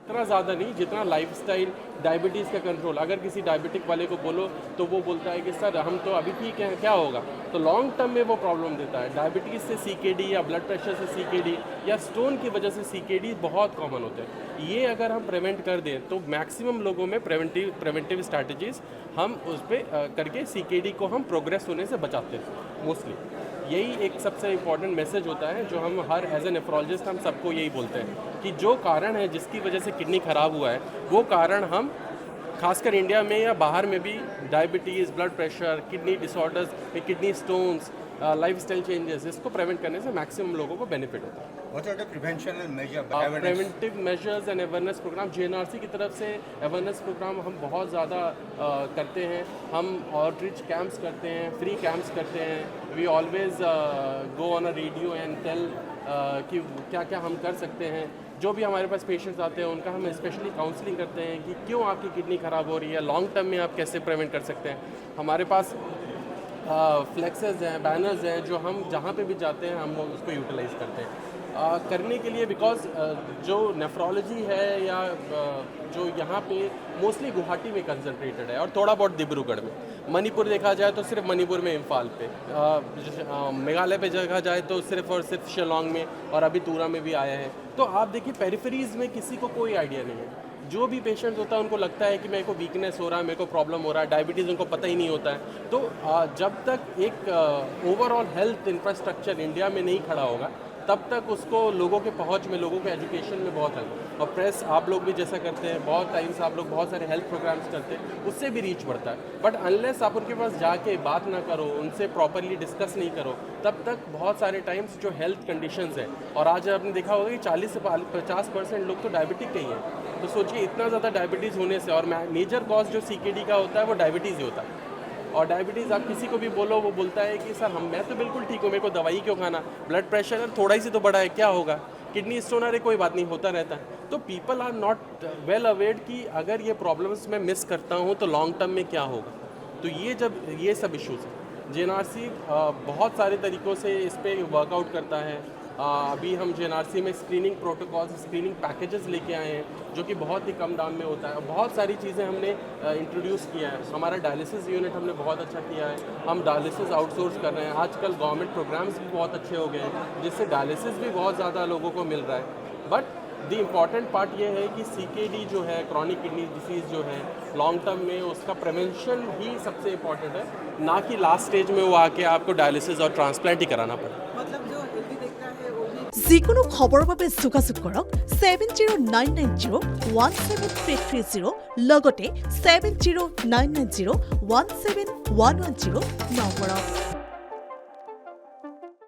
इतना ज़्यादा नहीं जितना लाइफस्टाइल, डायबिटीज़ का कंट्रोल। अगर किसी डायबिटिक वाले को बोलो तो वो बोलता है कि सर हम तो अभी ठीक हैं, क्या होगा, तो लॉन्ग टर्म में वो प्रॉब्लम देता है। डायबिटीज़ से सीकेडी या ब्लड प्रेशर से सीकेडी या स्टोन की वजह से सीकेडी बहुत कॉमन होते हैं। ये अगर हम प्रिवेंट कर दें तो मैक्सिमम लोगों में प्रिवेंटिव स्ट्रैटेजीज़ हम उस पर करके सीकेडी को हम प्रोग्रेस होने से बचाते हैं मोस्टली। यही एक सबसे इम्पॉर्टेंट मैसेज होता है जो हम हर एज ए नेफ्रोलॉजिस्ट हम सबको यही बोलते हैं कि जो कारण है जिसकी वजह से किडनी ख़राब हुआ है वो कारण हम खासकर इंडिया में या बाहर में भी diabetes, blood pressure, kidney disorders, kidney stones, lifestyle changes, इसको प्रिवेंट करने से मैक्सिमम लोगों को बेनिफिट होता है। What are the preventional measures? Preventive measures and awareness program JNRC की तरफ से अवेयरनेस प्रोग्राम हम बहुत ज़्यादा करते हैं। हम आउटरीच कैंप्स करते हैं, फ्री कैंप्स करते हैं। We always go on a radio and tell कि क्या क्या हम कर सकते हैं। जो भी हमारे पास पेशेंट्स आते हैं उनका हम स्पेशली काउंसलिंग करते हैं कि क्यों आपकी किडनी ख़राब हो रही है, लॉन्ग टर्म में आप कैसे प्रिवेंट कर सकते हैं। हमारे पास फ्लेक्सेस हैं, बैनर्स हैं, जो हम जहाँ पे भी जाते हैं हम उसको यूटिलाइज़ करते हैं करने के लिए। बिकॉज जो नेफ्रोलॉजी है या जो यहाँ पे मोस्टली गुवाहाटी में कंसंट्रेटेड है और थोड़ा बहुत डिब्रूगढ़ में। मणिपुर देखा जाए तो सिर्फ मणिपुर में, इम्फाल पे, मेघालय पे देखा जाए तो सिर्फ और सिर्फ शिलोंग में, और अभी तूरा में भी आया है। तो आप देखिए पेरिफेरीज में किसी को कोई आइडिया नहीं है। जो भी पेशेंट होता है उनको लगता है कि मेरे को वीकनेस हो रहा है, मेरे को प्रॉब्लम हो रहा है, डायबिटीज़ उनको पता ही नहीं होता है। तो जब तक एक ओवरऑल हेल्थ इंफ्रास्ट्रक्चर इंडिया में नहीं खड़ा होगा तब तक उसको लोगों के पहुंच में, लोगों के एजुकेशन में बहुत हेल्प। और प्रेस आप लोग भी जैसा करते हैं, बहुत टाइम्स आप लोग बहुत सारे हेल्थ प्रोग्राम्स करते हैं, उससे भी रीच बढ़ता है। बट अनलेस आप उनके पास जाके बात ना करो, उनसे प्रॉपरली डिस्कस नहीं करो, तब तक बहुत सारे टाइम्स जो हेल्थ कंडीशंस हैं, और आज आपने देखा होगा कि 40 से 50% लोग तो डायबिटिक के ही हैं। तो सोचिए इतना ज़्यादा डायबिटीज़ होने से, और मेजर कॉज जो सीकेडी का होता है वो डायबिटीज़ ही होता है। और डायबिटीज़ आप किसी को भी बोलो वो बोलता है कि सर मैं तो बिल्कुल ठीक हूँ, मेरे को दवाई क्यों खाना, ब्लड प्रेशर थोड़ा ही से तो बढ़ा है, क्या होगा, किडनी स्टोन, अरे कोई बात नहीं, होता रहता है। तो people are not well aware कि अगर ये प्रॉब्लम्स मैं मिस करता हूँ तो लॉन्ग टर्म में क्या होगा। तो ये सब इश्यूज़ हैं। जेएनआरसी बहुत सारे तरीक़ों से इस पर वर्कआउट करता है। अभी हम जेएनआरसी में स्क्रीनिंग प्रोटोकॉल्स, स्क्रीनिंग पैकेजेस लेके आए हैं जो कि बहुत ही कम दाम में होता है। बहुत सारी चीज़ें हमने इंट्रोड्यूस किया है। हमारा डायलिसिस यूनिट हमने बहुत अच्छा किया है। हम डायलिसिस आउटसोर्स कर रहे हैं। आजकल गवर्नमेंट प्रोग्राम्स भी बहुत अच्छे हो गए हैं जिससे डायलिसिस भी बहुत ज़्यादा लोगों को मिल रहा है। बट द इम्पॉर्टेंट पार्ट ये है कि सीकेडी जो है, क्रॉनिक किडनी डिसीज़ जो है, लॉन्ग टर्म में उसका प्रिवेंशन ही सबसे इम्पॉर्टेंट है, ना कि लास्ट स्टेज में वो आके आपको डायलिसिस और ट्रांसप्लांट ही कराना पड़े। যিকোনো খবৰৰ বাবে যোগাযোগ কৰক 7099017330 লগতে 7099017110 নম্বৰত।